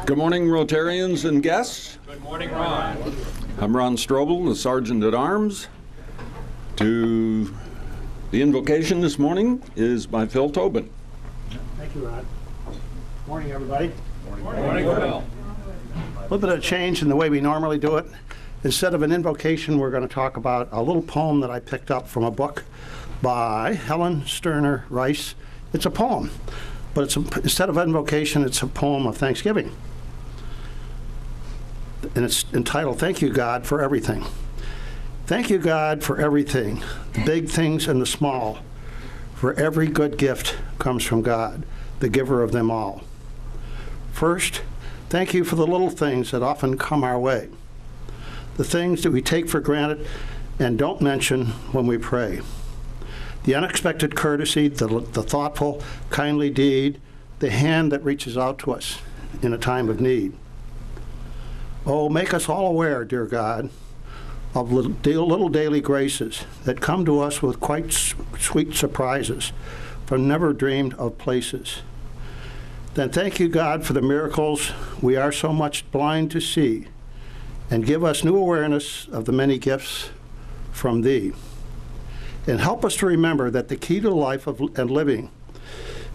Good morning, Rotarians and guests. Good morning, Ron. I'm Ron Strobel, the Sergeant at Arms. The invocation this morning is by Phil Tobin. Thank you, Ron. Morning, everybody. Morning, Phil. A little bit of change in the way we normally do it. Instead of an invocation, we're going to talk about a little poem that I picked up from a book by Helen Sterner Rice. It's a poem, but instead of invocation, it's a poem of thanksgiving. And it's entitled, Thank You, God, for Everything. Thank you, God, for everything, the big things and the small. For every good gift comes from God, the giver of them all. First, thank you for the little things that often come our way, the things that we take for granted and don't mention when we pray. The unexpected courtesy, the thoughtful, kindly deed, the hand that reaches out to us in a time of need. Oh, make us all aware, dear God, of little daily graces that come to us with quite sweet surprises from never dreamed of places. Then thank you, God, for the miracles we are so much blind to see, and give us new awareness of the many gifts from Thee. And help us to remember that the key to life and living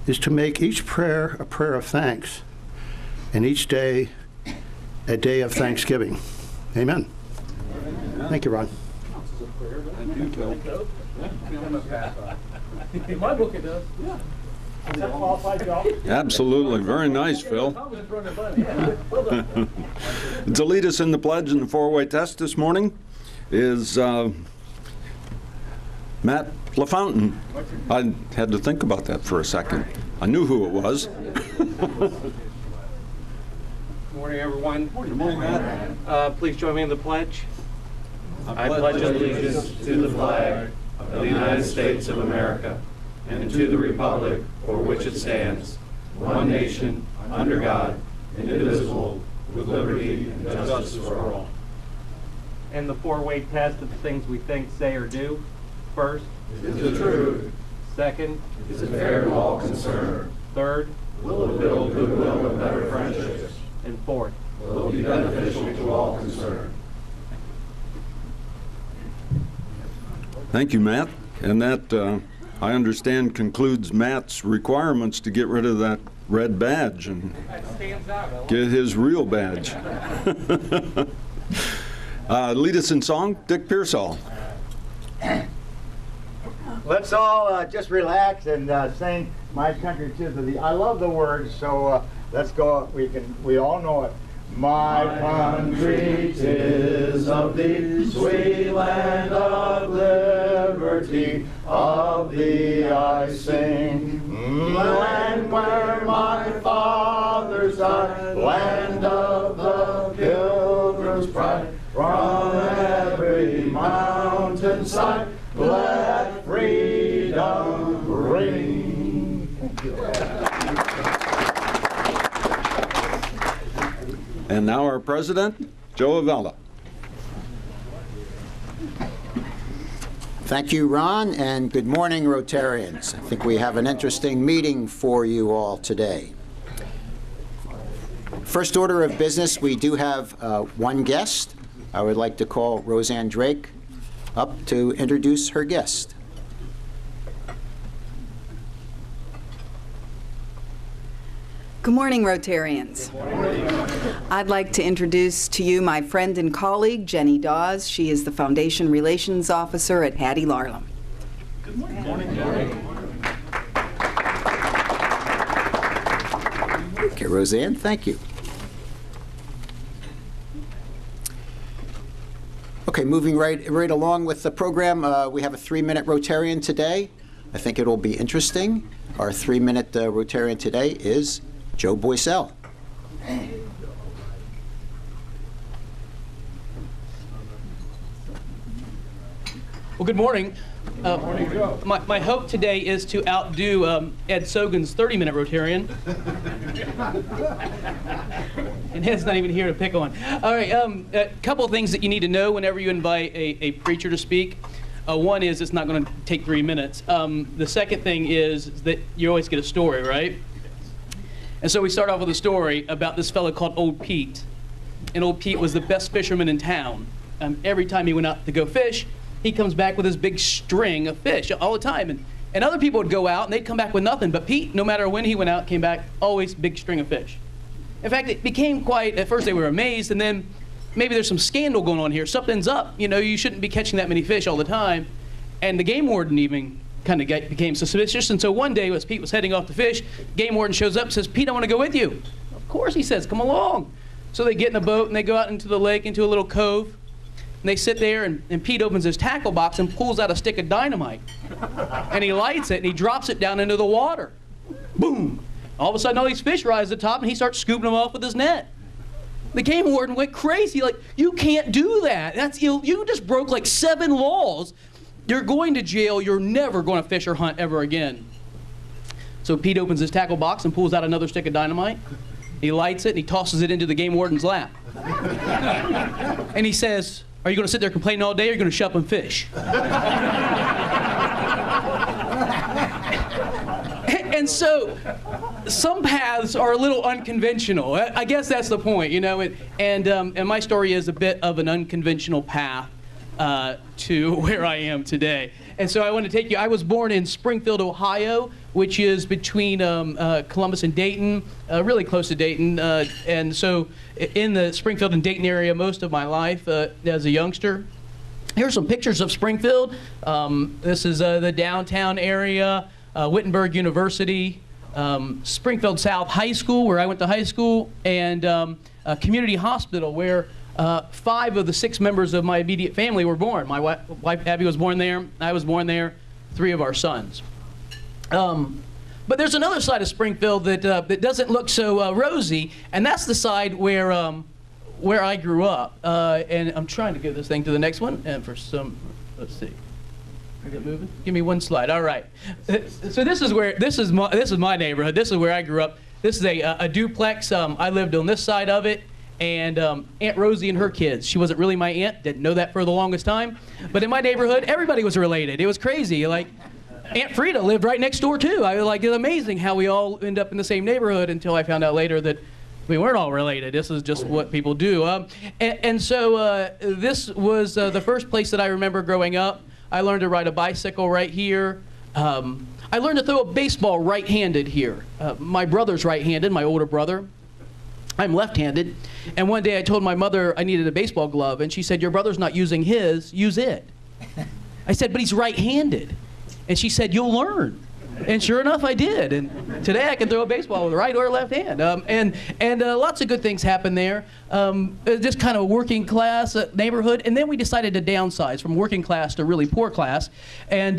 is to make each prayer a prayer of thanks, and each day a day of thanksgiving. Amen. Thank you, Ron. In my book it does. Yeah. Is that qualified, Joe? Absolutely. Very nice, Phil. To lead us in the pledge and the four-way test this morning is Matt LaFountain. I had to think about that for a second. I knew who it was. Good morning, everyone. Good morning, Matt. Please join me in the pledge. I pledge allegiance to the flag of the United States of America and to the republic for which it stands, one nation, under God, indivisible, with liberty and justice for all. And the four-way test of the things we think, say, or do. First, Is it true? second, Is it fair to all concerned? third, Will it build goodwill and better friendships? and fourth. Will it be beneficial to all concerned? Thank you, Matt. And that, I understand, concludes Matt's requirements to get rid of that red badge and That stands out. get his real badge. Lead us in song, Dick Pearsall. Let's all just relax and sing "My Country 'Tis of Thee." I love the words, so let's go. We all know it. My country 'tis of thee, sweet land of liberty, of thee I sing. Land where my fathers died, land of the pilgrim's pride, from every mountainside, let freedom ring. And now our president, Joe Avella. Thank you, Ron, and good morning, Rotarians. I think we have an interesting meeting for you all today. First order of business, we do have one guest. I would like to call Roseanne Drake up to introduce her guest. Good morning, Rotarians. I'd like to introduce to you my friend and colleague, Jenny Dawes. She is the Foundation Relations Officer at Hattie Larlam. Good morning. Okay, Roseanne, thank you. Okay, moving right along with the program, we have a 3-minute Rotarian today. I think it'll be interesting. Our 3-minute Rotarian today is Joe Boycell. Well, good morning. My hope today is to outdo Ed Sogan's 30-minute Rotarian. And Ed's not even here to pick on. All right, a couple of things that you need to know whenever you invite a preacher to speak. One is it's not going to take 3 minutes. The second thing is that you always get a story, right? And so we start off with a story about this fellow called Old Pete. And Old Pete was the best fisherman in town. Every time he went out to go fish, he comes back with this big string of fish all the time. And other people would go out and they'd come back with nothing. But Pete, no matter when he went out, came back always big string of fish. In fact, it became quite, at first they were amazed, and then maybe there's some scandal going on here. Something's up. You know, you shouldn't be catching that many fish all the time. And the game warden even kind of became suspicious. And so one day, as Pete was heading off to fish, game warden shows up and says, "Pete, I want to go with you." Of course, he says, "Come along." So they get in a boat and they go out into the lake, into a little cove. And they sit there, and Pete opens his tackle box and pulls out a stick of dynamite. And he lights it, and he drops it down into the water. Boom! All of a sudden, all these fish rise to the top, and he starts scooping them off with his net. The game warden went crazy, like, "You can't do that. That's you just broke like 7 laws. You're going to jail. You're never going to fish or hunt ever again." So Pete opens his tackle box and pulls out another stick of dynamite. He lights it, and he tosses it into the game warden's lap. And he says, "Are you going to sit there complaining all day, or are you going to shove and fish?" And so some paths are a little unconventional. I guess that's the point, you know. And my story is a bit of an unconventional path to where I am today. And so I want to take you, I was born in Springfield, Ohio, which is between Columbus and Dayton, really close to Dayton. And so in the Springfield and Dayton area most of my life as a youngster. Here's some pictures of Springfield. This is the downtown area, Wittenberg University, Springfield South High School, where I went to high school, and a community hospital where 5 of the 6 members of my immediate family were born. My wife Abby was born there. I was born there. 3 of our sons. But there's another side of Springfield that doesn't look so rosy, and that's the side where I grew up. And I'm trying to get this thing to the next one. And for some, let's see. Is it moving? Give me one slide. All right. So this is my neighborhood. This is where I grew up. This is a duplex. I lived on this side of it, and Aunt Rosie and her kids. She wasn't really my aunt. Didn't know that for the longest time. But in my neighborhood, everybody was related. It was crazy. Like Aunt Frida lived right next door too. I was like, it's amazing how we all end up in the same neighborhood until I found out later that we weren't all related. This is just what people do. So this was the first place that I remember growing up. I learned to ride a bicycle right here. I learned to throw a baseball right-handed here. My brother's right-handed, my older brother. I'm left-handed. And one day I told my mother I needed a baseball glove, and she said, your brother's not using his, use it. I said, but he's right-handed. And she said, you'll learn. And sure enough, I did. And today I can throw a baseball with the right or left hand. And lots of good things happened there. Just kind of a working class neighborhood. And then we decided to downsize from working class to really poor class, and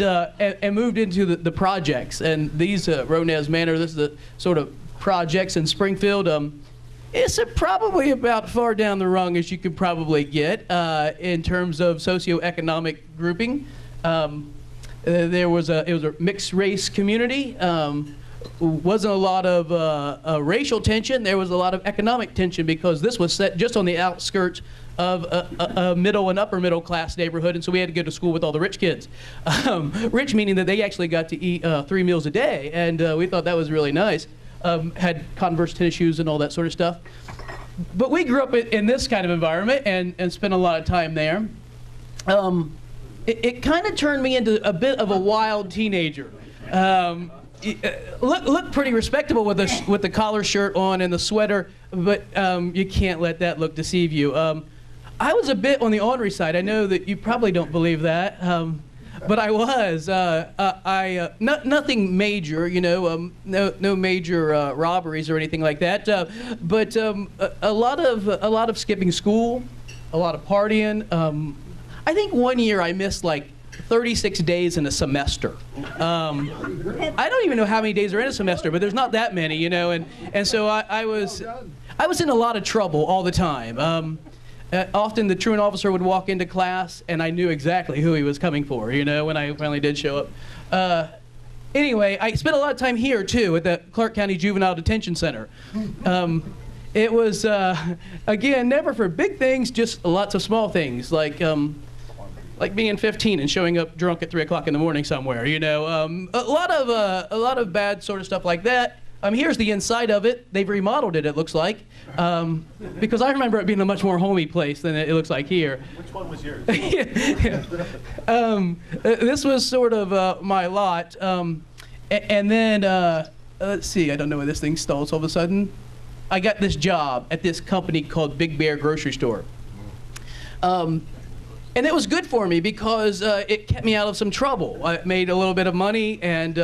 moved into the projects. And these Ronez Manor, this is the sort of projects in Springfield. It's probably about far down the rung as you could probably get in terms of socioeconomic grouping. It was a mixed race community. Wasn't a lot of racial tension. There was a lot of economic tension because this was set just on the outskirts of a middle and upper middle class neighborhood, and so we had to go to school with all the rich kids. Rich meaning that they actually got to eat 3 meals a day, and we thought that was really nice. Had Converse tennis shoes and all that sort of stuff. But we grew up in this kind of environment and spent a lot of time there. It kind of turned me into a bit of a wild teenager. Looked pretty respectable with the collar shirt on and the sweater, but you can't let that look deceive you. I was a bit on the ornery side. I know that you probably don't believe that, but I was. Nothing major, you know, no major robberies or anything like that. But a lot of skipping school, a lot of partying. I think one year I missed like 36 days in a semester. I don't even know how many days are in a semester, but there's not that many, you know. And so I was in a lot of trouble all the time. Often the truant officer would walk into class, and I knew exactly who he was coming for, you know, when I finally did show up. Anyway, I spent a lot of time here too at the Clark County Juvenile Detention Center. It was, again, never for big things, just lots of small things, like being 15 and showing up drunk at 3 o'clock in the morning somewhere, you know. A lot of bad sort of stuff like that. Here's the inside of it. They've remodeled it, it looks like, because I remember it being a much more homey place than it looks like here. Which one was yours? This was sort of my lot. And then, let's see, I don't know where this thing stalls all of a sudden. I got this job at this company called Big Bear Grocery Store. And it was good for me because it kept me out of some trouble. I made a little bit of money, and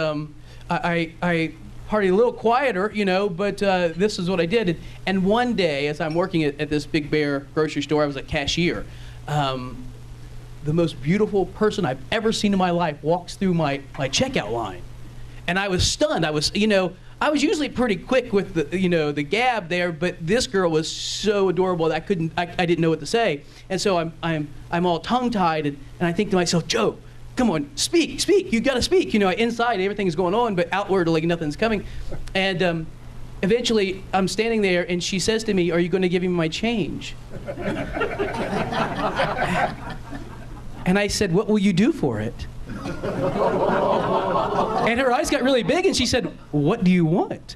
I partied a little quieter, you know, but this is what I did. And one day, as I'm working at this Big Bear Grocery Store, I was a cashier. The most beautiful person I've ever seen in my life walks through my checkout line. And I was stunned. I was usually pretty quick with the gab there, but this girl was so adorable that I didn't know what to say. And so I'm all tongue-tied, and I think to myself, Joe, come on, speak, you gotta speak. You know, inside everything is going on, but outwardly nothing's coming. And eventually I'm standing there, and she says to me, are you gonna give me my change? And I said, what will you do for it? And her eyes got really big, and she said, what do you want?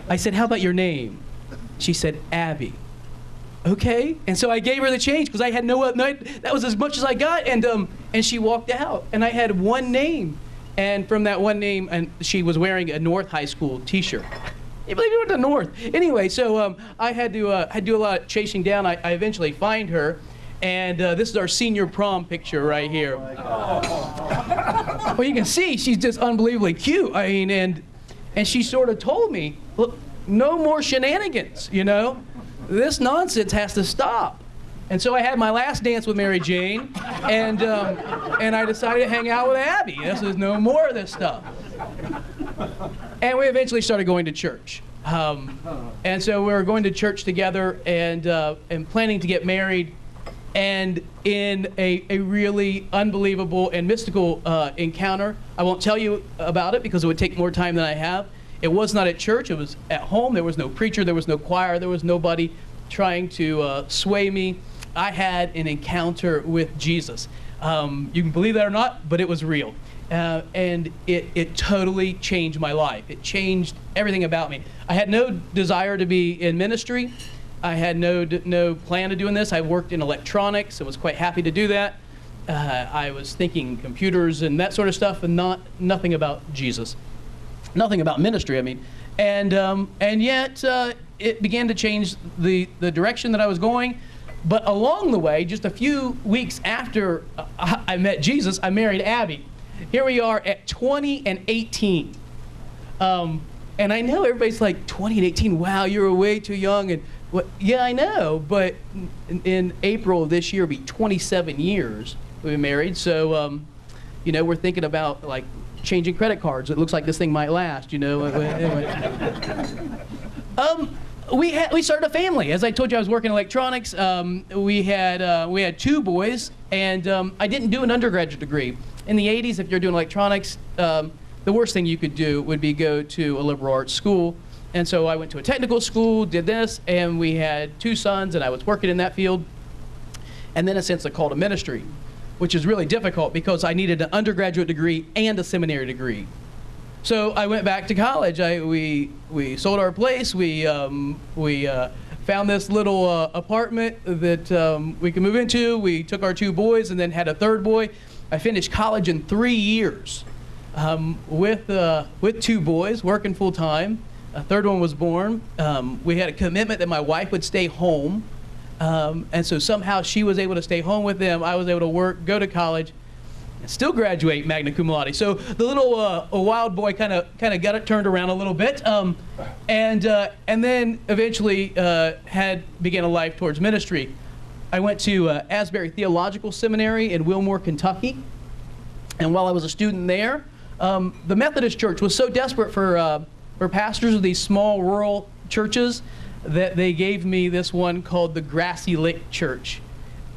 I said, how about your name? She said, Abby. Okay. And so I gave her the change because I had that was as much as I got, and she walked out, and I had one name. And from that one name, and she was wearing a North High School t-shirt. You believe you went to North? Anyway, so I had to do a lot of chasing down. I eventually find her. And this is our senior prom picture right here. Well, you can see she's just unbelievably cute. I mean, and she sort of told me, look, no more shenanigans, you know? This nonsense has to stop. And so I had my last dance with Mary Jane, and I decided to hang out with Abby. This is no more of this stuff. And we eventually started going to church. And so we were going to church together and planning to get married And in a really unbelievable and mystical encounter, I won't tell you about it because it would take more time than I have. It was not at church, it was at home. There was no preacher, there was no choir, there was nobody trying to sway me. I had an encounter with Jesus. You can believe that or not, but it was real. And it totally changed my life. It changed everything about me. I had no desire to be in ministry. I had no plan of doing this. I worked in electronics and was quite happy to do that. I was thinking computers and that sort of stuff, and nothing about Jesus, nothing about ministry. I mean, and yet it began to change the direction that I was going. But along the way, just a few weeks after I met Jesus, I married Abby. Here we are at 20 and 18. And I know everybody's like, 20 and 18, wow, you were way too young. And yeah, I know, but in April of this year, it'll be 27 years we've been married. So, you know, we're thinking about like changing credit cards. It looks like this thing might last, you know. Anyway. We started a family. As I told you, I was working in electronics. We had 2 boys, and I didn't do an undergraduate degree. In the 80s, if you're doing electronics, the worst thing you could do would be go to a liberal arts school. And so I went to a technical school, did this, and we had 2 sons, and I was working in that field. And then, in a sense, a call to ministry, which is really difficult because I needed an undergraduate degree and a seminary degree. So I went back to college. We sold our place. We found this little apartment that we could move into. We took our 2 boys and then had a 3rd boy. I finished college in 3 years with 2 boys, working full time. A 3rd one was born. We had a commitment that my wife would stay home. And so somehow she was able to stay home with them. I was able to work, go to college, and still graduate magna cum laude. So the little a wild boy kind of got it turned around a little bit, and then eventually began a life towards ministry. I went to Asbury Theological Seminary in Wilmore, Kentucky, and while I was a student there, the Methodist Church was so desperate for pastors of these small rural churches that they gave me this one called the Grassy Lick Church.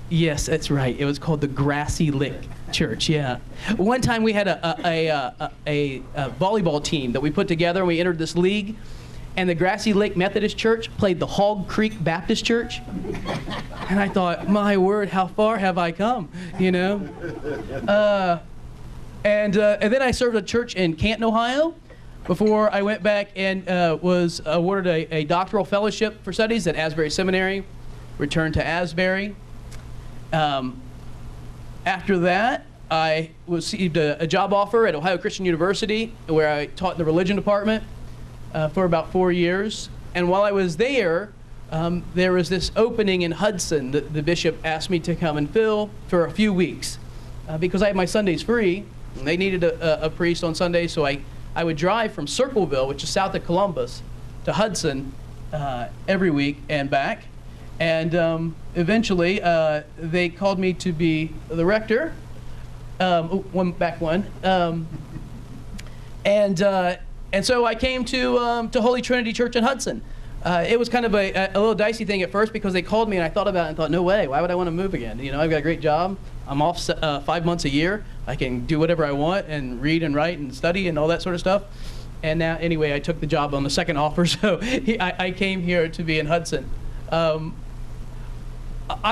Yes, that's right. It was called the Grassy Lick Church, yeah. One time we had a volleyball team that we put together, and we entered this league, and the Grassy Lick Methodist Church played the Hog Creek Baptist Church. And I thought, my word, how far have I come, you know? And then I served a church in Canton, Ohio, before I went back and was awarded a doctoral fellowship for studies at Asbury Seminary, returned to Asbury. After that, I received a job offer at Ohio Christian University, where I taught in the religion department for about 4 years. And while I was there, there was this opening in Hudson that the bishop asked me to come and fill for a few weeks because I had my Sundays free. And they needed a priest on Sundays, so I would drive from Circleville, which is south of Columbus, to Hudson every week and back. And eventually, they called me to be the rector. And so I came to Holy Trinity Church in Hudson. It was kind of a little dicey thing at first because they called me and I thought about it and thought, no way, why would I want to move again? You know, I've got a great job. I'm off 5 months a year. I can do whatever I want and read and write and study and all that sort of stuff. And now, anyway, I took the job on the second offer, so I came here to be in Hudson. I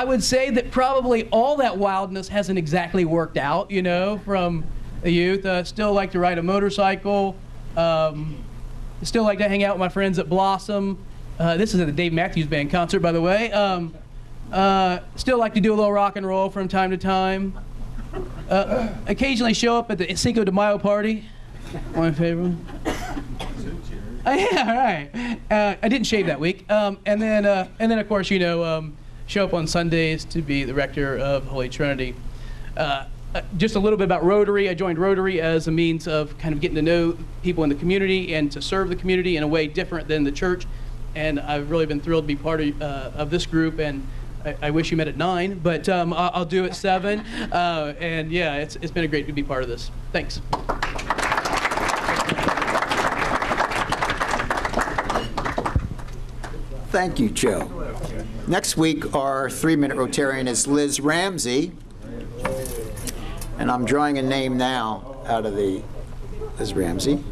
would say that probably all that wildness hasn't exactly worked out, you know, from the youth. Still like to ride a motorcycle. Still like to hang out with my friends at Blossom. This is at the Dave Matthews Band concert, by the way. Still like to do a little rock and roll from time to time. Occasionally show up at the Cinco de Mayo party. My favorite. Yeah, right. I didn't shave that week. And then of course, you know, show up on Sundays to be the rector of Holy Trinity. Just a little bit about Rotary. I joined Rotary as a means of kind of getting to know people in the community and to serve the community in a way different than the church. And I've really been thrilled to be part of this group. And I wish you met at 9, but I'll do it 7. And yeah, it's been great to be part of this. Thanks. Thank you, Joe. Next week, our 3-minute Rotarian is Liz Ramsey. And I'm drawing a name now out of the Liz Ramsey.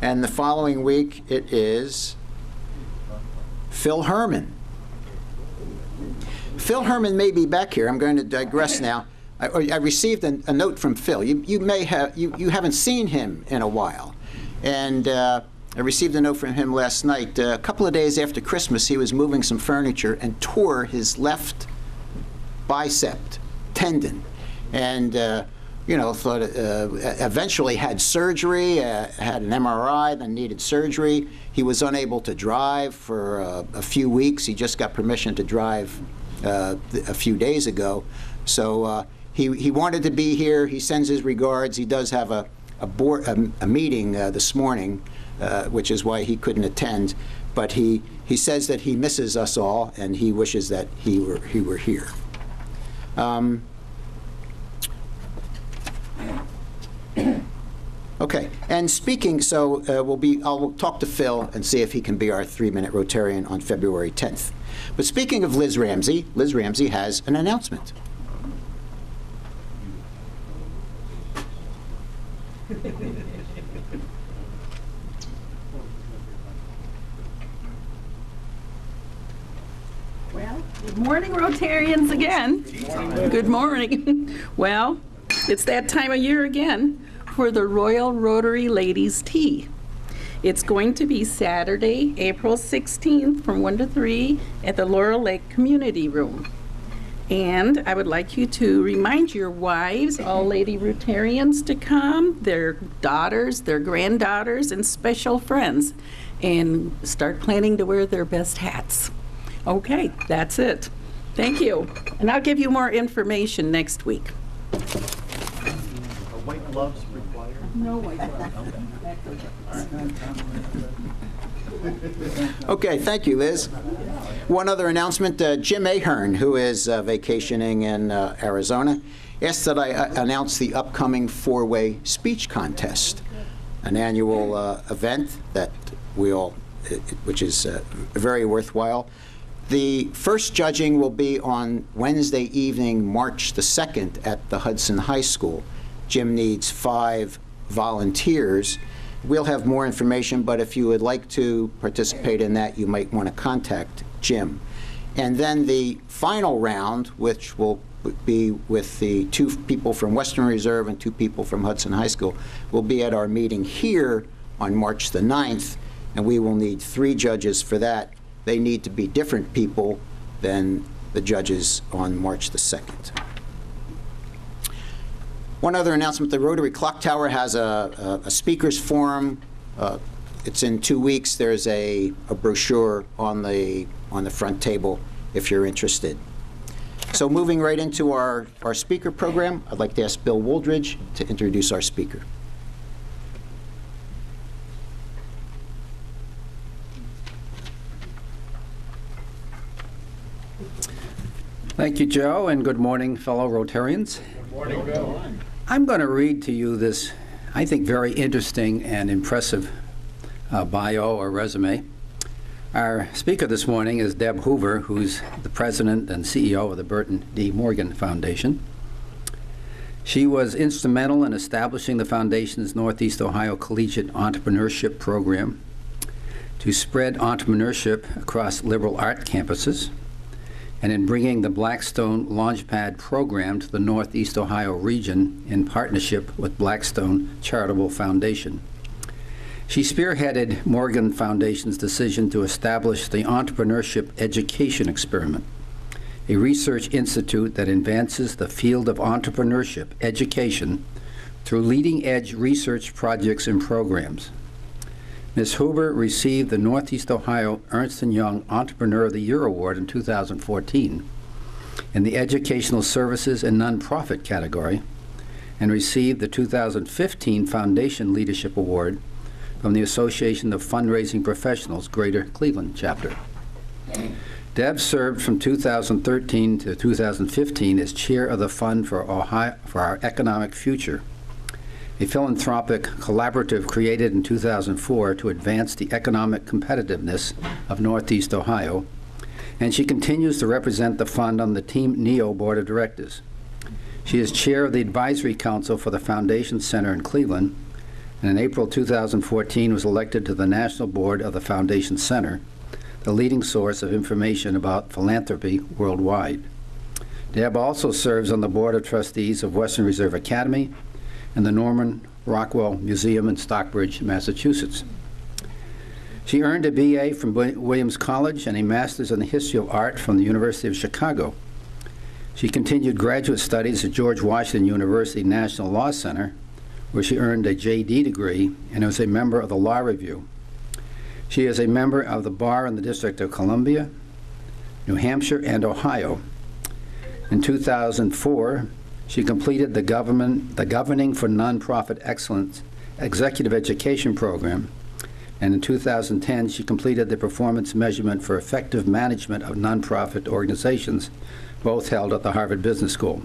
And the following week, it is Phil Herman. Phil Herman may be back here. I'm going to digress now. I received a note from Phil. You haven't seen him in a while. And I received a note from him last night. A couple of days after Christmas, he was moving some furniture and tore his left bicep tendon. And, thought eventually had surgery, had an MRI, then needed surgery. He was unable to drive for a few weeks. He just got permission to drive a few days ago. So he wanted to be here. He sends his regards. He does have a meeting this morning, which is why he couldn't attend. But he says that he misses us all, and he wishes that he were here. Okay, and speaking, so I'll talk to Phil and see if he can be our 3-minute Rotarian on February 10th. But speaking of Liz Ramsey has an announcement. Well, good morning, Rotarians again. Good morning. Well, it's that time of year again for the Royal Rotary Ladies' Tea. It's going to be Saturday, April 16th from 1 to 3 at the Laurel Lake Community Room. And I would like you to remind your wives, all lady Rotarians, to come, their daughters, their granddaughters, and special friends, and start planning to wear their best hats. Okay, that's it. Thank you. And I'll give you more information next week. White gloves required? No white gloves. Okay, thank you, Liz. One other announcement, Jim Ahern, who is vacationing in Arizona, asked that I announce the upcoming 4-way speech contest, an annual event that which is very worthwhile. The first judging will be on Wednesday evening, March the 2nd at the Hudson High School. Jim needs 5 volunteers. We'll have more information, but if you would like to participate in that, you might want to contact Jim. And then the final round, which will be with the 2 people from Western Reserve and 2 people from Hudson High School, will be at our meeting here on March the 9th, and we will need 3 judges for that. They need to be different people than the judges on March the 2nd. One other announcement, the Rotary Clock Tower has a speakers forum. It's in 2 weeks. There's a brochure on the front table if you're interested. So moving right into our speaker program, I'd like to ask Bill Wooldridge to introduce our speaker. Thank you, Joe, and good morning, fellow Rotarians. Good morning, Bill. I'm going to read to you this, I think, very interesting and impressive bio or resume. Our speaker this morning is Deb Hoover, who's the president and CEO of the Burton D. Morgan Foundation. She was instrumental in establishing the foundation's Northeast Ohio Collegiate Entrepreneurship Program to spread entrepreneurship across liberal art campuses, and in bringing the Blackstone Launchpad program to the Northeast Ohio region in partnership with Blackstone Charitable Foundation. She spearheaded Morgan Foundation's decision to establish the Entrepreneurship Education Experiment, a research institute that advances the field of entrepreneurship education through leading-edge research projects and programs. Ms. Huber received the Northeast Ohio Ernst & Young Entrepreneur of the Year Award in 2014 in the Educational Services and Nonprofit category, and received the 2015 Foundation Leadership Award from the Association of Fundraising Professionals, Greater Cleveland Chapter. Deb served from 2013 to 2015 as chair of the Fund for Our Economic Future, a philanthropic collaborative created in 2004 to advance the economic competitiveness of Northeast Ohio, and she continues to represent the fund on the Team NEO Board of Directors. She is chair of the Advisory Council for the Foundation Center in Cleveland, and in April 2014 was elected to the National Board of the Foundation Center, the leading source of information about philanthropy worldwide. Deb also serves on the Board of Trustees of Western Reserve Academy and the Norman Rockwell Museum in Stockbridge, Massachusetts. She earned a BA from Williams College and a Master's in the History of Art from the University of Chicago. She continued graduate studies at George Washington University National Law Center, where she earned a JD degree and was a member of the Law Review. She is a member of the Bar in the District of Columbia, New Hampshire, and Ohio. In 2004, she completed the Governing for Nonprofit Excellence Executive Education Program, and in 2010, she completed the Performance Measurement for Effective Management of Nonprofit Organizations, both held at the Harvard Business School.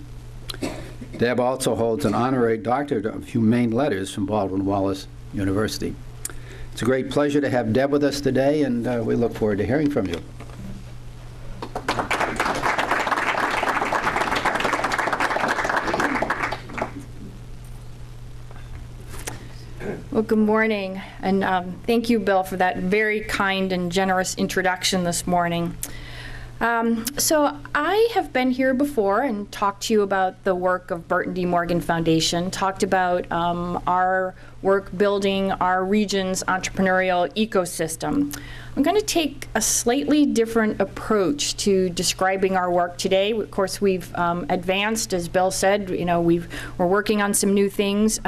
Deb also holds an honorary doctorate of humane letters from Baldwin Wallace University. It's a great pleasure to have Deb with us today, and we look forward to hearing from you. Well, good morning, and thank you, Bill, for that very kind and generous introduction this morning. So I have been here before and talked to you about the work of Burton D. Morgan Foundation, talked about our work building our region's entrepreneurial ecosystem. I'm going to take a slightly different approach to describing our work today. Of course, we've advanced, as Bill said, we're working on some new things,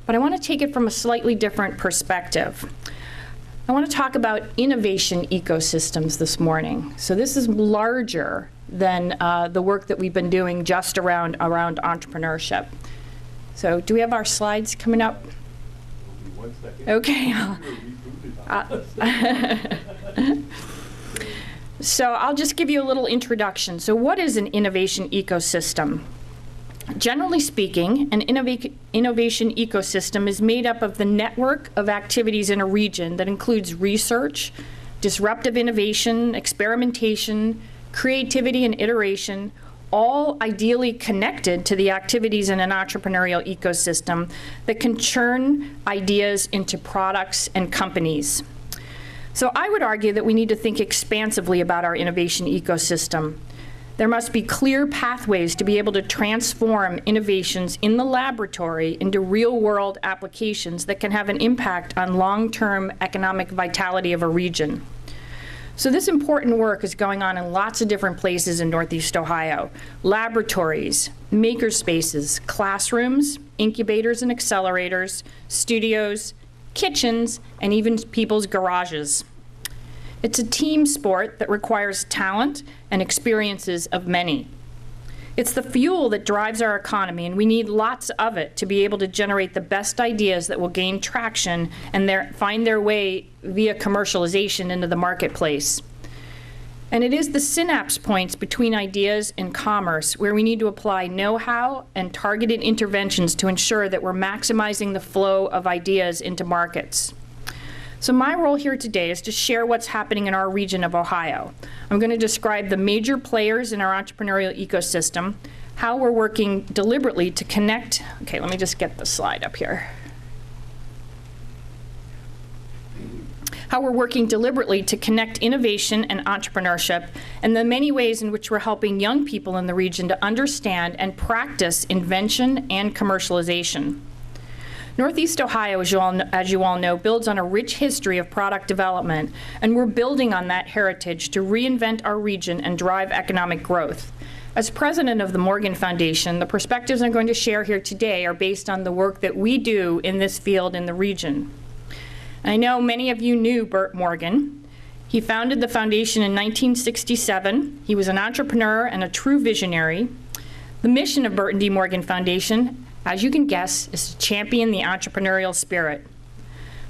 but I want to take it from a slightly different perspective. I want to talk about innovation ecosystems this morning. So this is larger than the work that we've been doing just around entrepreneurship. So do we have our slides coming up? Okay. So I'll just give you a little introduction. So what is an innovation ecosystem? Generally speaking, an innovation ecosystem is made up of the network of activities in a region that includes research, disruptive innovation, experimentation, creativity, and iteration, all ideally connected to the activities in an entrepreneurial ecosystem that can churn ideas into products and companies. So I would argue that we need to think expansively about our innovation ecosystem. There must be clear pathways to be able to transform innovations in the laboratory into real-world applications that can have an impact on long-term economic vitality of a region. So this important work is going on in lots of different places in Northeast Ohio. Laboratories, makerspaces, classrooms, incubators and accelerators, studios, kitchens, and even people's garages. It's a team sport that requires talent and experiences of many. It's the fuel that drives our economy, and we need lots of it to be able to generate the best ideas that will gain traction and find their way via commercialization into the marketplace. And it is the synapse points between ideas and commerce where we need to apply know-how and targeted interventions to ensure that we're maximizing the flow of ideas into markets. So my role here today is to share what's happening in our region of Ohio. I'm going to describe the major players in our entrepreneurial ecosystem, how we're working deliberately to connect. Okay, let me just get the slide up here. How we're working deliberately to connect innovation and entrepreneurship, and the many ways in which we're helping young people in the region to understand and practice invention and commercialization. Northeast Ohio, as you all know, builds on a rich history of product development, and we're building on that heritage to reinvent our region and drive economic growth. As president of the Morgan Foundation, the perspectives I'm going to share here today are based on the work that we do in this field in the region. I know many of you knew Burt Morgan. He founded the foundation in 1967. He was an entrepreneur and a true visionary. The mission of Burton D. Morgan Foundation, as you can guess, is to champion the entrepreneurial spirit.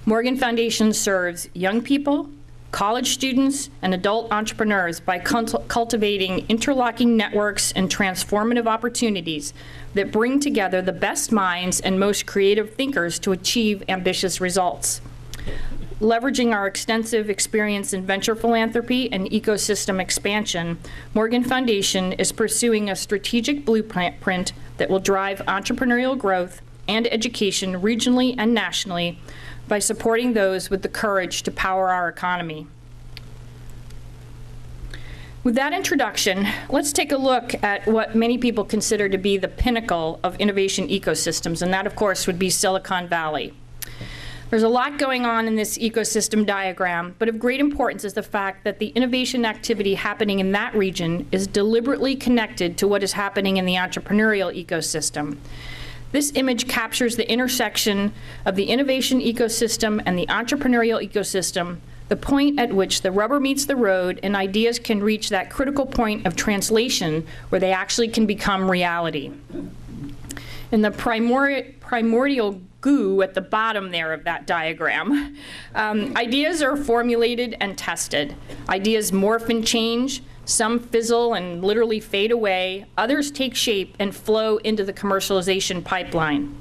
Morgan Foundation serves young people, college students, and adult entrepreneurs by cultivating interlocking networks and transformative opportunities that bring together the best minds and most creative thinkers to achieve ambitious results. leveraging our extensive experience in venture philanthropy and ecosystem expansion, Morgan Foundation is pursuing a strategic blueprint that will drive entrepreneurial growth and education regionally and nationally by supporting those with the courage to power our economy. With that introduction, let's take a look at what many people consider to be the pinnacle of innovation ecosystems, and that, of course, would be Silicon Valley. There's a lot going on in this ecosystem diagram, but of great importance is the fact that the innovation activity happening in that region is deliberately connected to what is happening in the entrepreneurial ecosystem. This image captures the intersection of the innovation ecosystem and the entrepreneurial ecosystem, the point at which the rubber meets the road and ideas can reach that critical point of translation where they actually can become reality. In the primordial goo at the bottom there of that diagram, ideas are formulated and tested. Ideas morph and change. Some fizzle and literally fade away. Others take shape and flow into the commercialization pipeline.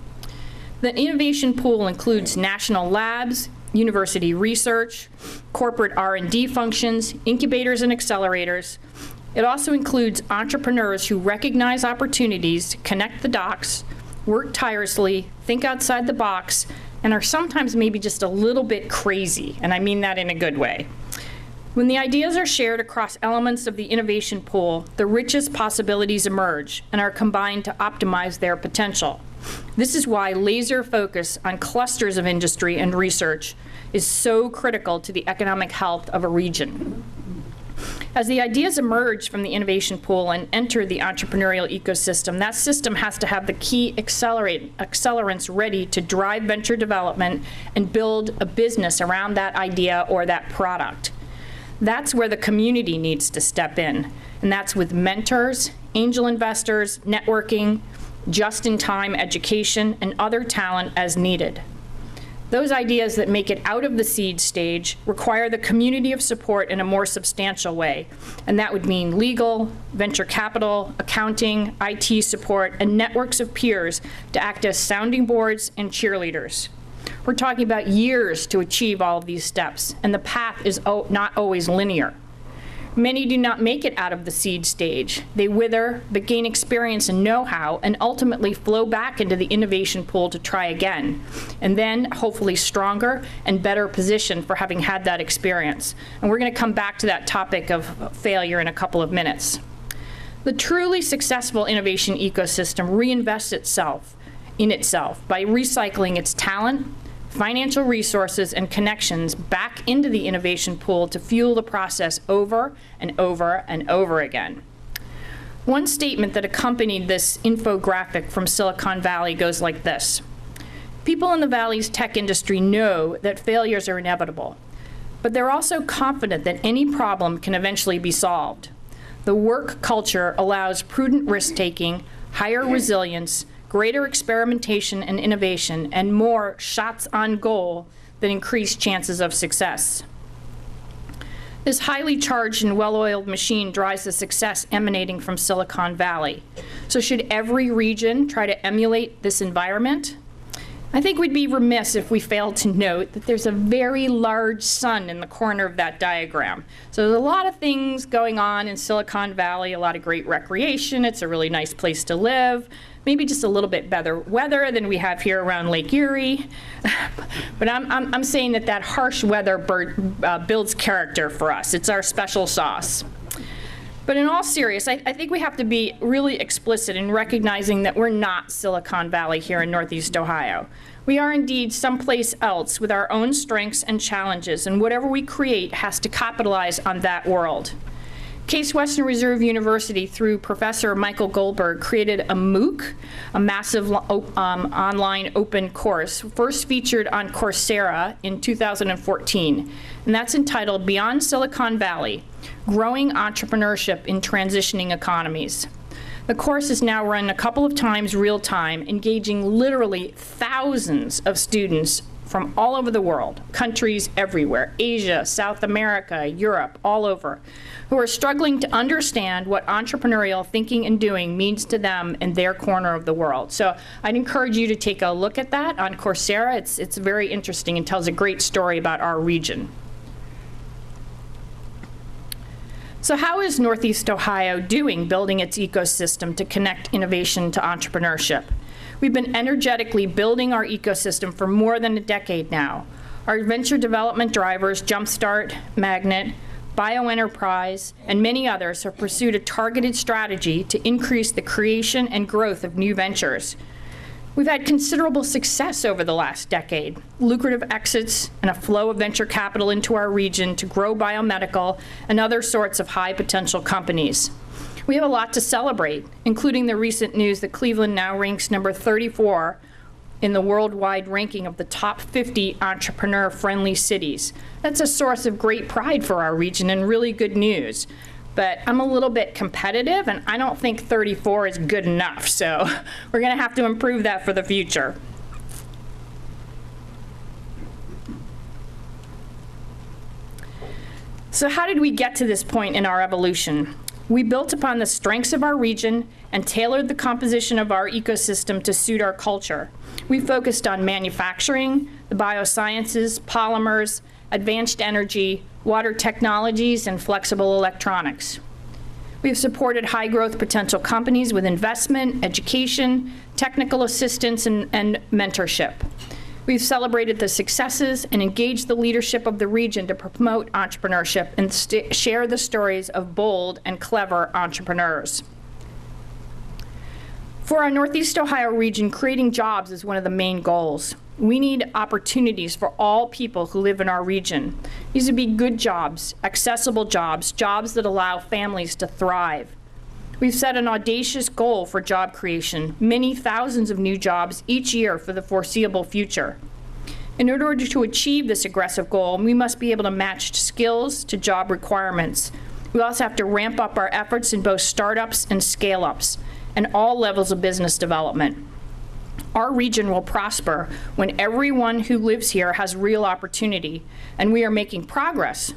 The innovation pool includes national labs, university research, corporate R&D functions, incubators and accelerators. It also includes entrepreneurs who recognize opportunities, connect the dots, work tirelessly, think outside the box, and are sometimes maybe just a little bit crazy, and I mean that in a good way. When the ideas are shared across elements of the innovation pool, the richest possibilities emerge and are combined to optimize their potential. This is why laser focus on clusters of industry and research is so critical to the economic health of a region. As the ideas emerge from the innovation pool and enter the entrepreneurial ecosystem, that system has to have the key accelerants ready to drive venture development and build a business around that idea or that product. That's where the community needs to step in, and that's with mentors, angel investors, networking, just-in-time education, and other talent as needed. Those ideas that make it out of the seed stage require the community of support in a more substantial way, and that would mean legal, venture capital, accounting, IT support, and networks of peers to act as sounding boards and cheerleaders. We're talking about years to achieve all of these steps, and the path is not always linear. Many do not make it out of the seed stage. They wither, but gain experience and know-how, and ultimately flow back into the innovation pool to try again, and then hopefully stronger and better positioned for having had that experience. And we're going to come back to that topic of failure in a couple of minutes. The truly successful innovation ecosystem reinvests itself by recycling its talent, financial resources, and connections back into the innovation pool to fuel the process over and over and over again. One statement that accompanied this infographic from Silicon Valley goes like this: people in the Valley's tech industry know that failures are inevitable, but they're also confident that any problem can eventually be solved. The work culture allows prudent risk-taking, higher resilience, greater experimentation and innovation, and more shots on goal that increase chances of success. This highly charged and well-oiled machine drives the success emanating from Silicon Valley. So should every region try to emulate this environment? I think we'd be remiss if we failed to note that there's a very large sun in the corner of that diagram. So there's a lot of things going on in Silicon Valley, a lot of great recreation. It's a really nice place to live. Maybe just a little bit better weather than we have here around Lake Erie. But I'm saying that harsh weather builds character for us. It's our special sauce. But in all seriousness, I think we have to be really explicit in recognizing that we're not Silicon Valley here in Northeast Ohio. We are indeed someplace else with our own strengths and challenges, and whatever we create has to capitalize on that world. Case Western Reserve University, through Professor Michael Goldberg, created a MOOC, a massive online open course, first featured on Coursera in 2014. And that's entitled Beyond Silicon Valley, Growing Entrepreneurship in Transitioning Economies. The course is now run a couple of times real time, engaging literally thousands of students from all over the world, countries everywhere, Asia, South America, Europe, all over, who are struggling to understand what entrepreneurial thinking and doing means to them in their corner of the world. So I'd encourage you to take a look at that on Coursera. It's very interesting and tells a great story about our region. So how is Northeast Ohio doing building its ecosystem to connect innovation to entrepreneurship? We've been energetically building our ecosystem for more than a decade now. Our venture development drivers, Jumpstart, Magnet, BioEnterprise, and many others have pursued a targeted strategy to increase the creation and growth of new ventures. We've had considerable success over the last decade, lucrative exits and a flow of venture capital into our region to grow biomedical and other sorts of high potential companies. We have a lot to celebrate, including the recent news that Cleveland now ranks number 34 in the worldwide ranking of the top 50 entrepreneur-friendly cities. That's a source of great pride for our region and really good news. But I'm a little bit competitive, and I don't think 34 is good enough, so we're going to have to improve that for the future. So how did we get to this point in our evolution? We built upon the strengths of our region and tailored the composition of our ecosystem to suit our culture. We focused on manufacturing, the biosciences, polymers, advanced energy, water technologies, and flexible electronics. We have supported high growth potential companies with investment, education, technical assistance, and mentorship. We've celebrated the successes and engaged the leadership of the region to promote entrepreneurship and share the stories of bold and clever entrepreneurs. For our Northeast Ohio region, creating jobs is one of the main goals. We need opportunities for all people who live in our region. These would be good jobs, accessible jobs, jobs that allow families to thrive. We've set an audacious goal for job creation, many thousands of new jobs each year for the foreseeable future. In order to achieve this aggressive goal, we must be able to match skills to job requirements. We also have to ramp up our efforts in both startups and scale-ups and all levels of business development. Our region will prosper when everyone who lives here has real opportunity, and we are making progress.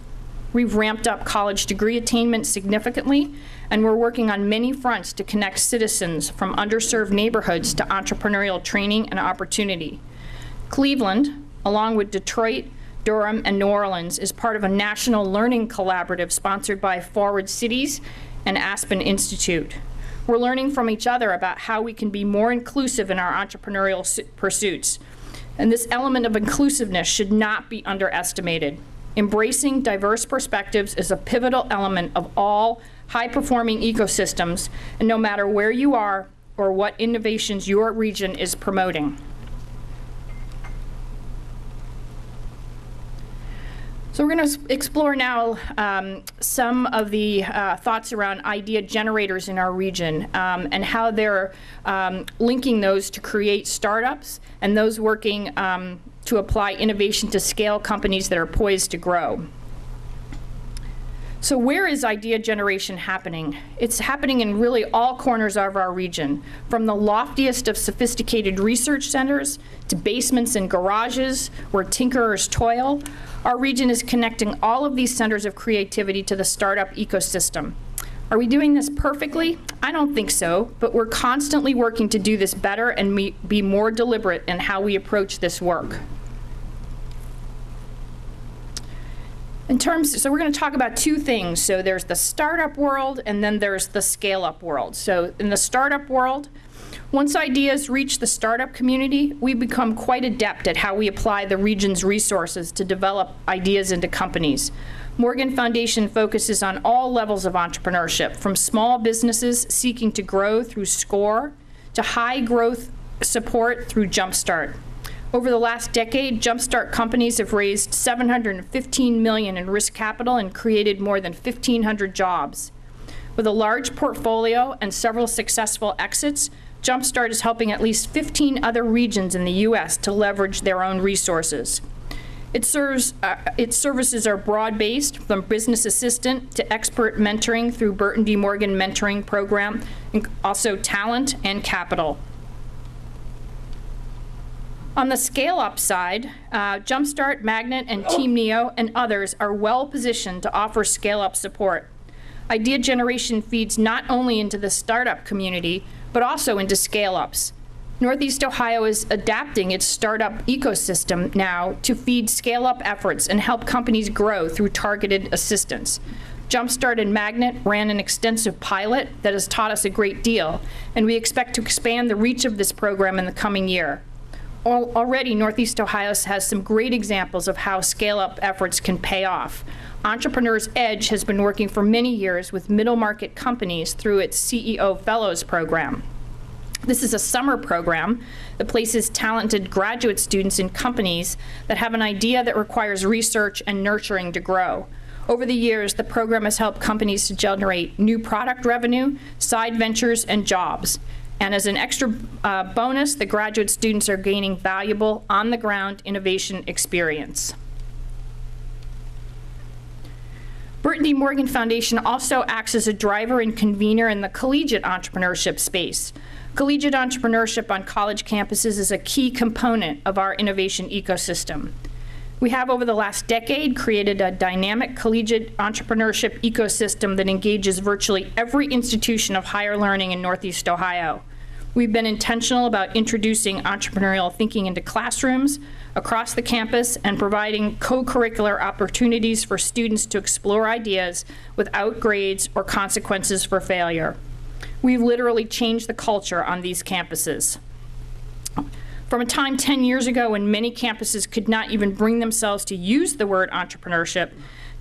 We've ramped up college degree attainment significantly, and we're working on many fronts to connect citizens from underserved neighborhoods to entrepreneurial training and opportunity. Cleveland, along with Detroit, Durham, and New Orleans, is part of a national learning collaborative sponsored by Forward Cities and Aspen Institute. We're learning from each other about how we can be more inclusive in our entrepreneurial pursuits. And this element of inclusiveness should not be underestimated. Embracing diverse perspectives is a pivotal element of all high-performing ecosystems, and no matter where you are or what innovations your region is promoting. So we're going to explore now some of the thoughts around idea generators in our region and how they're linking those to create startups and those working to apply innovation to scale companies that are poised to grow. So where is idea generation happening? It's happening in really all corners of our region, from the loftiest of sophisticated research centers to basements and garages where tinkerers toil. Our region is connecting all of these centers of creativity to the startup ecosystem. Are we doing this perfectly? I don't think so, but we're constantly working to do this better and be more deliberate in how we approach this work. So we're going to talk about two things. So there's the startup world and then there's the scale-up world. So in the startup world, once ideas reach the startup community, we become quite adept at how we apply the region's resources to develop ideas into companies. Morgan Foundation focuses on all levels of entrepreneurship, from small businesses seeking to grow through SCORE to high growth support through Jumpstart. Over the last decade, Jumpstart companies have raised $715 million in risk capital and created more than 1,500 jobs. With a large portfolio and several successful exits, Jumpstart is helping at least 15 other regions in the U.S. to leverage their own resources. Its services are broad-based, from business assistant to expert mentoring through Burton D. Morgan mentoring program, and also talent and capital. On the scale-up side, Jumpstart, Magnet, and Team Neo and others are well positioned to offer scale-up support. Idea generation feeds not only into the startup community, but also into scale-ups. Northeast Ohio is adapting its startup ecosystem now to feed scale-up efforts and help companies grow through targeted assistance. Jumpstart and Magnet ran an extensive pilot that has taught us a great deal, and we expect to expand the reach of this program in the coming year. Already, Northeast Ohio has some great examples of how scale-up efforts can pay off. Entrepreneur's Edge has been working for many years with middle market companies through its CEO Fellows program. This is a summer program that places talented graduate students in companies that have an idea that requires research and nurturing to grow. Over the years, the program has helped companies to generate new product revenue, side ventures, and jobs. And as an extra bonus, the graduate students are gaining valuable on-the-ground innovation experience. Burton D. Morgan Foundation also acts as a driver and convener in the collegiate entrepreneurship space. Collegiate entrepreneurship on college campuses is a key component of our innovation ecosystem. We have, over the last decade, created a dynamic collegiate entrepreneurship ecosystem that engages virtually every institution of higher learning in Northeast Ohio. We've been intentional about introducing entrepreneurial thinking into classrooms across the campus and providing co-curricular opportunities for students to explore ideas without grades or consequences for failure. We've literally changed the culture on these campuses. From a time 10 years ago when many campuses could not even bring themselves to use the word entrepreneurship,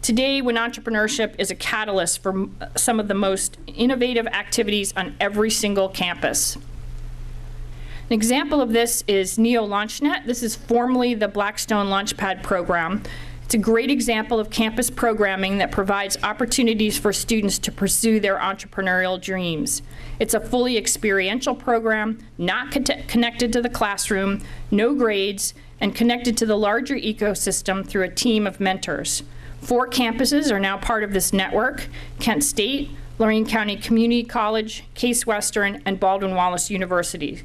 today when entrepreneurship is a catalyst for some of the most innovative activities on every single campus. An example of this is Neo LaunchNet. This is formerly the Blackstone Launchpad program. It's a great example of campus programming that provides opportunities for students to pursue their entrepreneurial dreams. It's a fully experiential program, not connected to the classroom, no grades, and connected to the larger ecosystem through a team of mentors. 4 campuses are now part of this network: Kent State, Lorain County Community College, Case Western, and Baldwin Wallace University.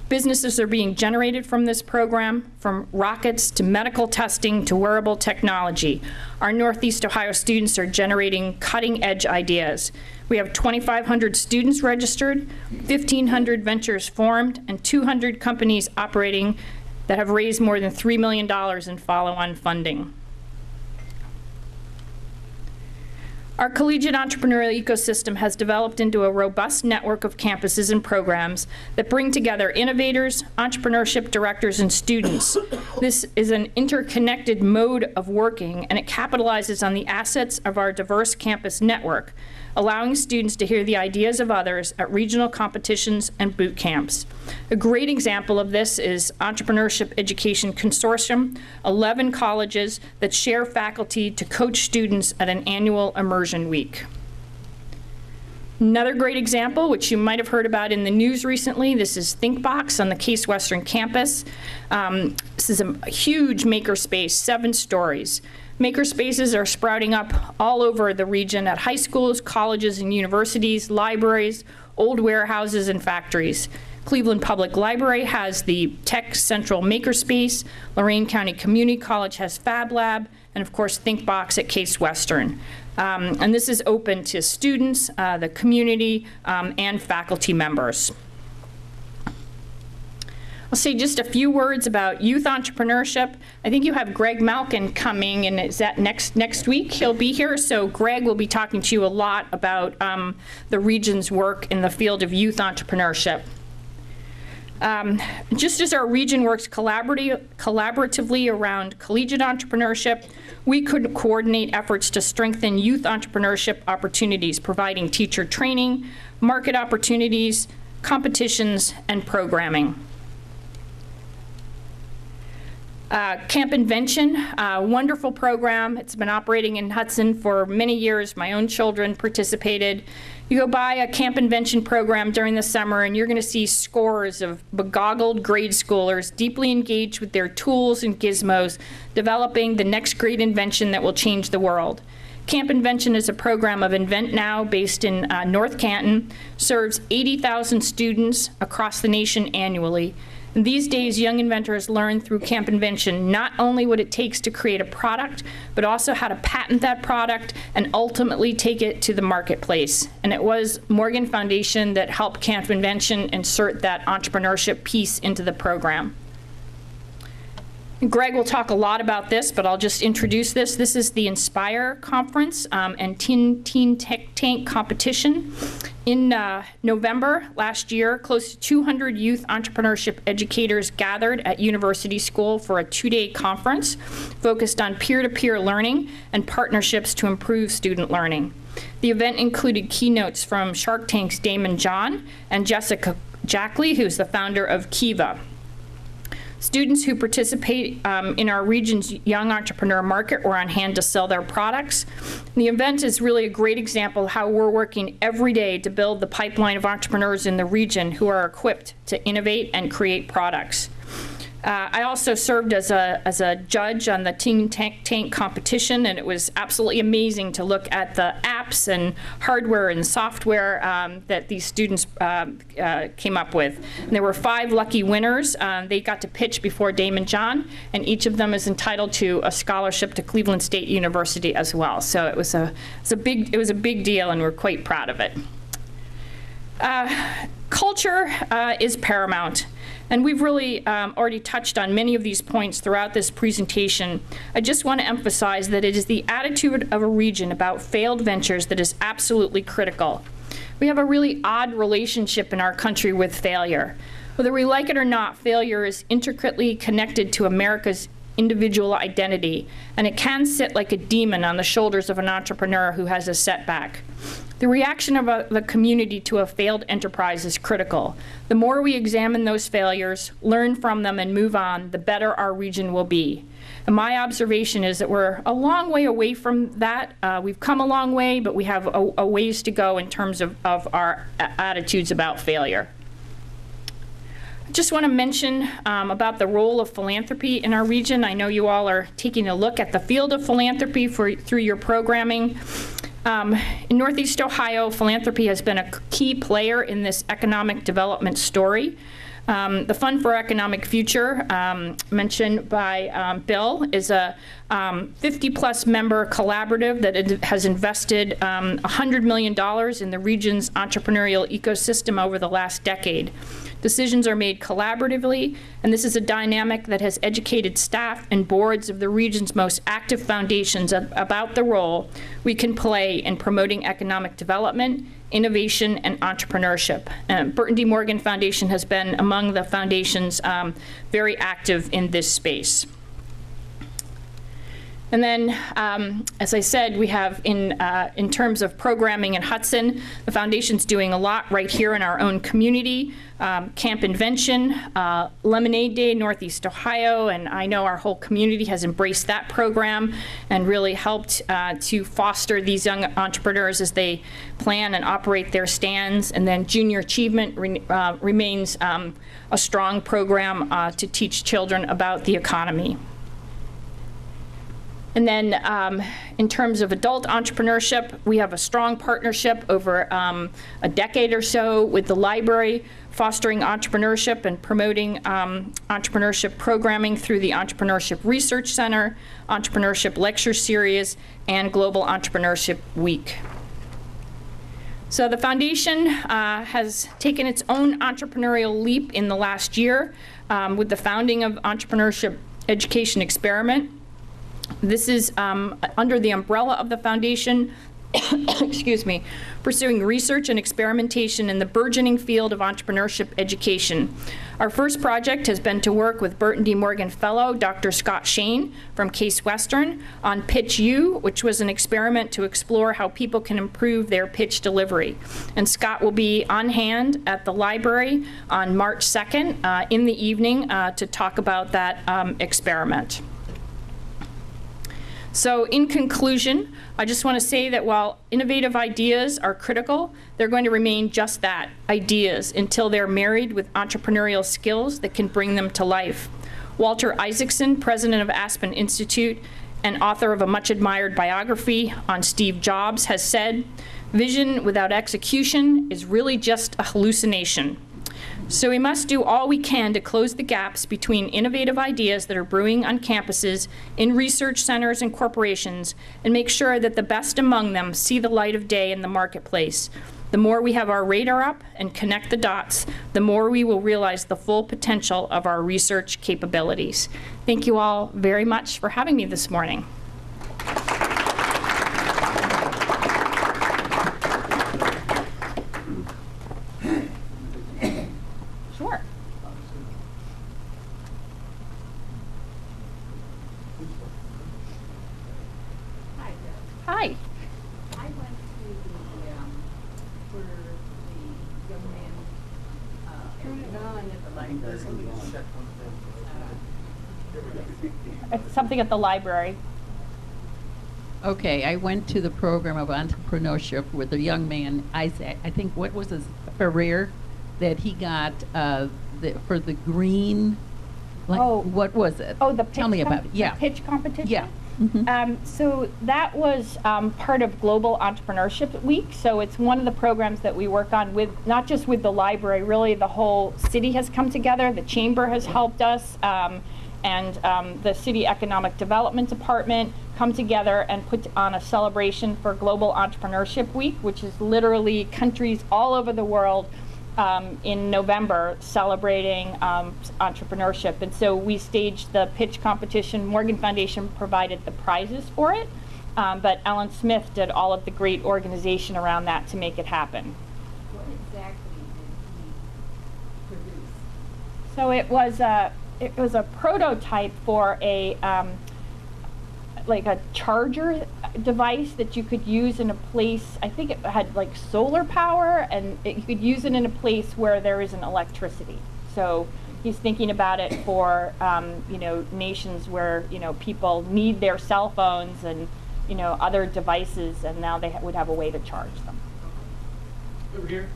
Businesses are being generated from this program, from rockets to medical testing to wearable technology. Our Northeast Ohio students are generating cutting-edge ideas. We have 2,500 students registered, 1,500 ventures formed, and 200 companies operating that have raised more than $3 million in follow-on funding. Our collegiate entrepreneurial ecosystem has developed into a robust network of campuses and programs that bring together innovators, entrepreneurship directors, and students. This is an interconnected mode of working, and it capitalizes on the assets of our diverse campus network, allowing students to hear the ideas of others at regional competitions and boot camps. A great example of this is Entrepreneurship Education Consortium, 11 colleges that share faculty to coach students at an annual immersion week. Another great example, which you might have heard about in the news recently, this is ThinkBox on the Case Western campus. This is a huge makerspace, 7 stories. Makerspaces are sprouting up all over the region at high schools, colleges, and universities, libraries, old warehouses, and factories. Cleveland Public Library has the Tech Central Makerspace, Lorain County Community College has Fab Lab, and of course ThinkBox at Case Western. And this is open to students, the community, and faculty members. I'll say just a few words about youth entrepreneurship. I think you have Greg Malkin coming, and is that next week? He'll be here, so Greg will be talking to you a lot about the region's work in the field of youth entrepreneurship. Just as our region works collaboratively around collegiate entrepreneurship, we could coordinate efforts to strengthen youth entrepreneurship opportunities, providing teacher training, market opportunities, competitions, and programming. Camp Invention, a wonderful program. It's been operating in Hudson for many years. My own children participated. You go by a Camp Invention program during the summer and you're going to see scores of begoggled grade schoolers deeply engaged with their tools and gizmos, developing the next great invention that will change the world. Camp Invention is a program of Invent Now based in North Canton, serves 80,000 students across the nation annually. And these days, young inventors learn through Camp Invention not only what it takes to create a product, but also how to patent that product and ultimately take it to the marketplace. And it was Morgan Foundation that helped Camp Invention insert that entrepreneurship piece into the program. Greg will talk a lot about this, but I'll just introduce this. This is the Inspire Conference and Teen Tech Tank competition. In November last year, close to 200 youth entrepreneurship educators gathered at University School for a 2-day conference focused on peer-to-peer learning and partnerships to improve student learning. The event included keynotes from Shark Tank's Damon John and Jessica Jackley, who's the founder of Kiva. Students who participate in our region's young entrepreneur market were on hand to sell their products. The event is really a great example of how we're working every day to build the pipeline of entrepreneurs in the region who are equipped to innovate and create products. I also served as a judge on the Teen Tech Tank competition, and it was absolutely amazing to look at the apps and hardware and software that these students came up with. And there were 5 lucky winners. They got to pitch before Damon John, and each of them is entitled to a scholarship to Cleveland State University as well. So it was a big deal, and we're quite proud of it. Culture is paramount. And we've really already touched on many of these points throughout this presentation. I just want to emphasize that it is the attitude of a region about failed ventures that is absolutely critical. We have a really odd relationship in our country with failure. Whether we like it or not, failure is intricately connected to America's individual identity, and it can sit like a demon on the shoulders of an entrepreneur who has a setback. The reaction of the community to a failed enterprise is critical. The more we examine those failures, learn from them, and move on, the better our region will be. And my observation is that we're a long way away from that. We've come a long way, but we have a ways to go in terms of our attitudes about failure. I just want to mention about the role of philanthropy in our region. I know you all are taking a look at the field of philanthropy through your programming. In Northeast Ohio, philanthropy has been a key player in this economic development story. The Fund for Economic Future, mentioned by Bill, is a 50-plus member collaborative that has invested $100 million in the region's entrepreneurial ecosystem over the last decade. Decisions are made collaboratively, and this is a dynamic that has educated staff and boards of the region's most active foundations about the role we can play in promoting economic development, innovation, and entrepreneurship. Burton D. Morgan Foundation has been among the foundations very active in this space. And then, as I said, we have in terms of programming in Hudson, the foundation's doing a lot right here in our own community. Camp Invention, Lemonade Day, Northeast Ohio, and I know our whole community has embraced that program and really helped to foster these young entrepreneurs as they plan and operate their stands. And then Junior Achievement remains a strong program to teach children about the economy. And then in terms of adult entrepreneurship, we have a strong partnership over a decade or so with the library, fostering entrepreneurship and promoting entrepreneurship programming through the Entrepreneurship Research Center, Entrepreneurship Lecture Series, and Global Entrepreneurship Week. So the foundation has taken its own entrepreneurial leap in the last year with the founding of Entrepreneurship Education Experiment. This is under the umbrella of the foundation, excuse me, pursuing research and experimentation in the burgeoning field of entrepreneurship education. Our first project has been to work with Burton D. Morgan Fellow, Dr. Scott Shane from Case Western, on Pitch U, which was an experiment to explore how people can improve their pitch delivery. And Scott will be on hand at the library on March 2nd in the evening to talk about that experiment. So in conclusion, I just want to say that while innovative ideas are critical, they're going to remain just that, ideas, until they're married with entrepreneurial skills that can bring them to life. Walter Isaacson, president of Aspen Institute and author of a much admired biography on Steve Jobs, has said, "Vision without execution is really just a hallucination." So we must do all we can to close the gaps between innovative ideas that are brewing on campuses, in research centers and corporations, and make sure that the best among them see the light of day in the marketplace. The more we have our radar up and connect the dots, the more we will realize the full potential of our research capabilities. Thank you all very much for having me this morning. Sure. Hi. I went to the, for the young man, turn it on at the library. Something at the library. Okay, I went to the program of entrepreneurship with a young man, Isaac, I think, what was his career, that he got for the green, like, what was it? Oh, the pitch. Tell me about it. Yeah. The pitch competition? Yeah. Mm-hmm. So that was part of Global Entrepreneurship Week. So it's one of the programs that we work on with, not just with the library, really the whole city has come together. The chamber has helped us, and the City Economic Development Department come together and put on a celebration for Global Entrepreneurship Week, which is literally countries all over the world in November celebrating entrepreneurship. And so we staged the pitch competition. Morgan Foundation provided the prizes for it, but Ellen Smith did all of the great organization around that to make it happen. What exactly did he produce? So it was a prototype for a like a charger device that you could use in a place. I think it had like solar power, and you could use it in a place where there isn't electricity. So he's thinking about it for nations where people need their cell phones and other devices, and now they would have a way to charge them. Over here.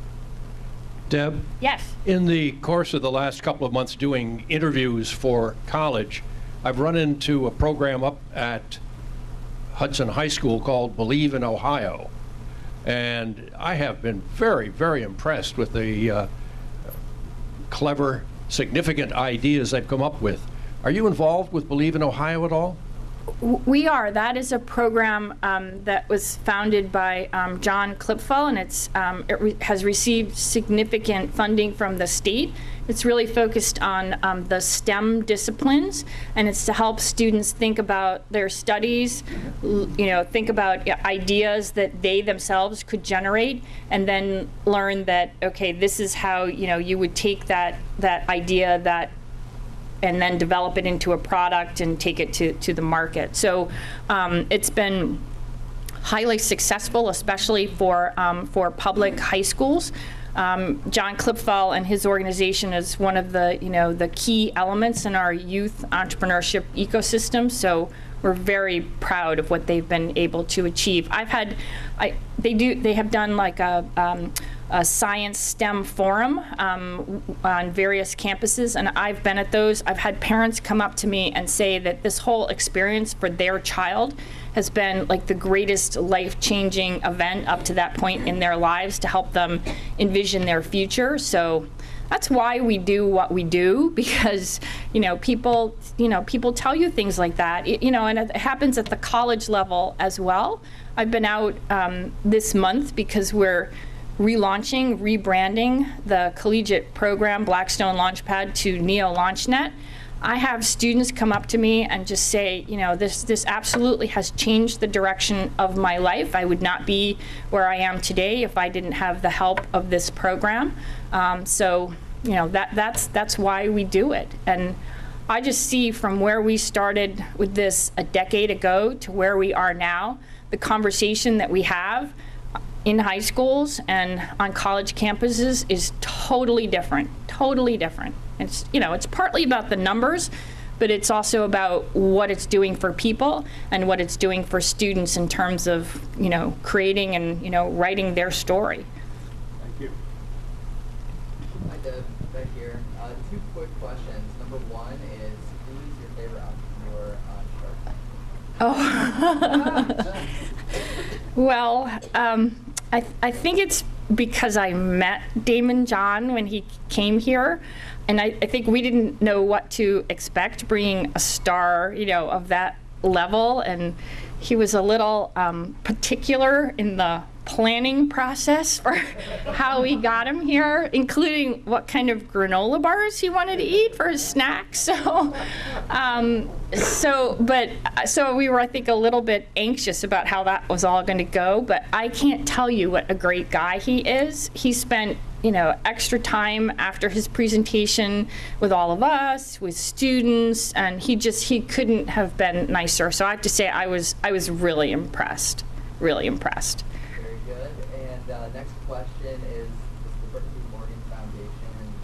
Deb? Yes. In the course of the last couple of months doing interviews for college, I've run into a program up at Hudson High School called Believe in Ohio. And I have been very, very impressed with the clever, significant ideas they've come up with. Are you involved with Believe in Ohio at all? We are. That is a program that was founded by John Klipfel, and it has received significant funding from the state. It's really focused on the STEM disciplines, and it's to help students think about their studies, think about ideas that they themselves could generate, and then learn that, okay, this is how you would take that idea and then develop it into a product and take it to the market. So it's been highly successful, especially for public high schools. John Klipfel and his organization is one of the key elements in our youth entrepreneurship ecosystem. So we're very proud of what they've been able to achieve. They have done like a science STEM forum on various campuses, and I've been at those. I've had parents come up to me and say that this whole experience for their child has been like the greatest life-changing event up to that point in their lives to help them envision their future. So that's why we do what we do, because people tell you things like that, and it happens at the college level as well. I've been out this month because we're rebranding the collegiate program Blackstone Launchpad to Neo LaunchNet. I have students come up to me and just say, this absolutely has changed the direction of my life. I would not be where I am today if I didn't have the help of this program. So, that's why we do it. And I just see from where we started with this a decade ago to where we are now, the conversation that we have in high schools and on college campuses is totally different, totally different. It's, it's partly about the numbers, but it's also about what it's doing for people and what it's doing for students in terms of, creating and, writing their story. Thank you. Hi, Deb, back here. Two quick questions. Number one is, who is your favorite entrepreneur on Shark Tank? Oh. Well, I think it's because I met Damon John when he came here, and I think we didn't know what to expect bringing a star, you know, of that level, and he was a little particular in the planning process for how we got him here, including what kind of granola bars he wanted to eat for his snack. So, so we were, I think, a little bit anxious about how that was all going to go. But I can't tell you what a great guy he is. He spent, you know, extra time after his presentation with all of us, with students, and he couldn't have been nicer. So I have to say, I was really impressed, really impressed. Very good. And next question is the Berkeley Morgan Foundation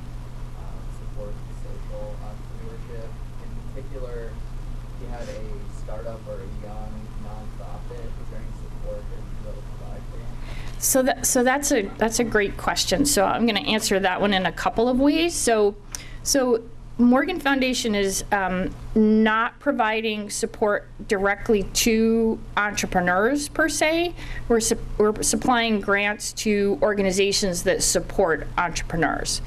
support social entrepreneurship? In particular, if you had a startup or a young nonprofit, is there any support that you will provide for them? So that's a great question. So I'm going to answer that one in a couple of ways. So Morgan Foundation is not providing support directly to entrepreneurs per se. We're supplying grants to organizations that support entrepreneurs.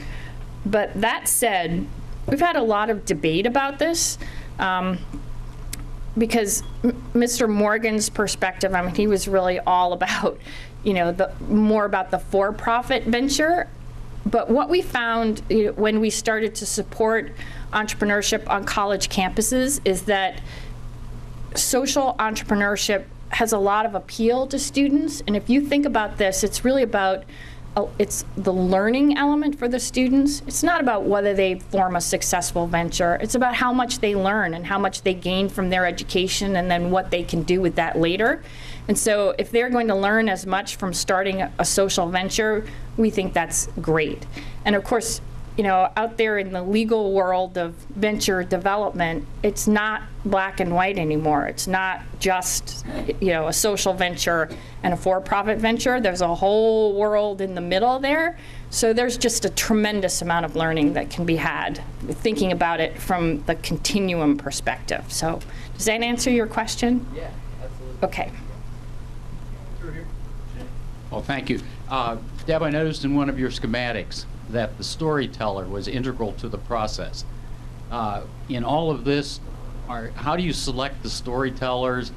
But that said, we've had a lot of debate about this. Because Mr. Morgan's perspective, I mean, he was really all about, you know, more about the for-profit venture. But what we found, you know, when we started to support entrepreneurship on college campuses is that social entrepreneurship has a lot of appeal to students. And if you think about this, it's really about it's the learning element for the students. It's not about whether they form a successful venture. It's about how much they learn and how much they gain from their education and then what they can do with that later. And so if they're going to learn as much from starting a social venture, we think that's great. And of course, you know, out there in the legal world of venture development, it's not black and white anymore. It's not just, you know, a social venture and a for-profit venture. There's a whole world in the middle there. So there's just a tremendous amount of learning that can be had, thinking about it from the continuum perspective. So does that answer your question? Yeah, absolutely. Okay. Well, thank you. Deb, I noticed in one of your schematics that the storyteller was integral to the process. In all of this, how do you select the storytellers?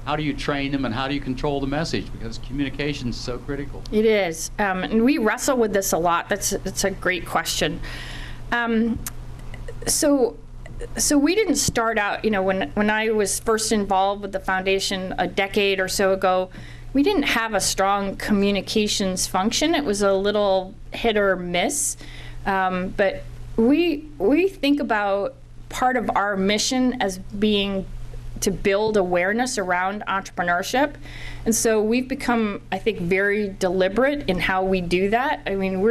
How do you train them, and how do you control the message? Because communication is so critical. It is, and we wrestle with this a lot. That's a great question. So we didn't start out, you know, when I was first involved with the foundation a decade or so ago, we didn't have a strong communications function. It was a little hit or miss. But we think about part of our mission as being to build awareness around entrepreneurship. And so we've become, I think, very deliberate in how we do that. I mean,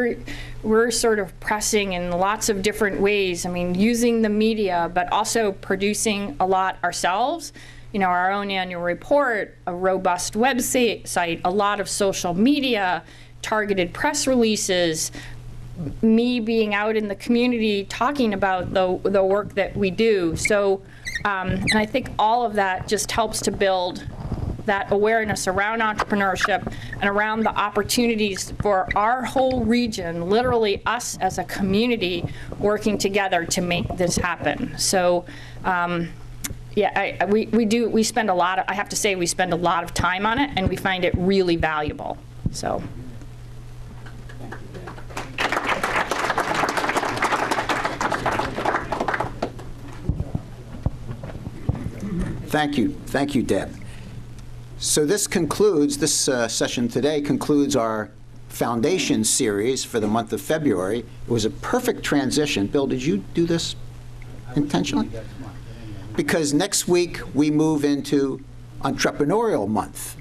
we're sort of pressing in lots of different ways. I mean, using the media, but also producing a lot ourselves. You know, our own annual report, a robust website, a lot of social media, targeted press releases, me being out in the community talking about the work that we do. So, and I think all of that just helps to build that awareness around entrepreneurship and around the opportunities for our whole region, literally us as a community working together to make this happen. So, yeah, we spend a lot of, I have to say, we spend a lot of time on it, and we find it really valuable. So. Thank you, Deb. So this session today concludes our foundation series for the month of February. It was a perfect transition. Bill, did you do this intentionally? Because next week we move into Entrepreneurial Month.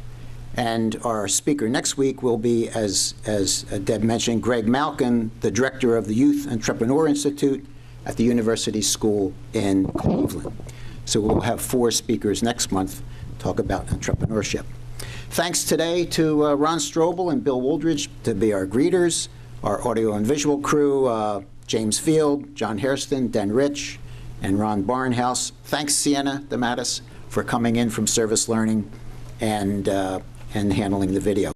And our speaker next week will be, as Deb mentioned, Greg Malkin, the director of the Youth Entrepreneur Institute at the University School in Cleveland. So we'll have 4 speakers next month talk about entrepreneurship. Thanks today to Ron Strobel and Bill Wooldridge to be our greeters, our audio and visual crew, James Field, John Hairston, Den Rich, and Ron Barnhouse. Thanks, Sienna DeMattis, for coming in from Service Learning and handling the video.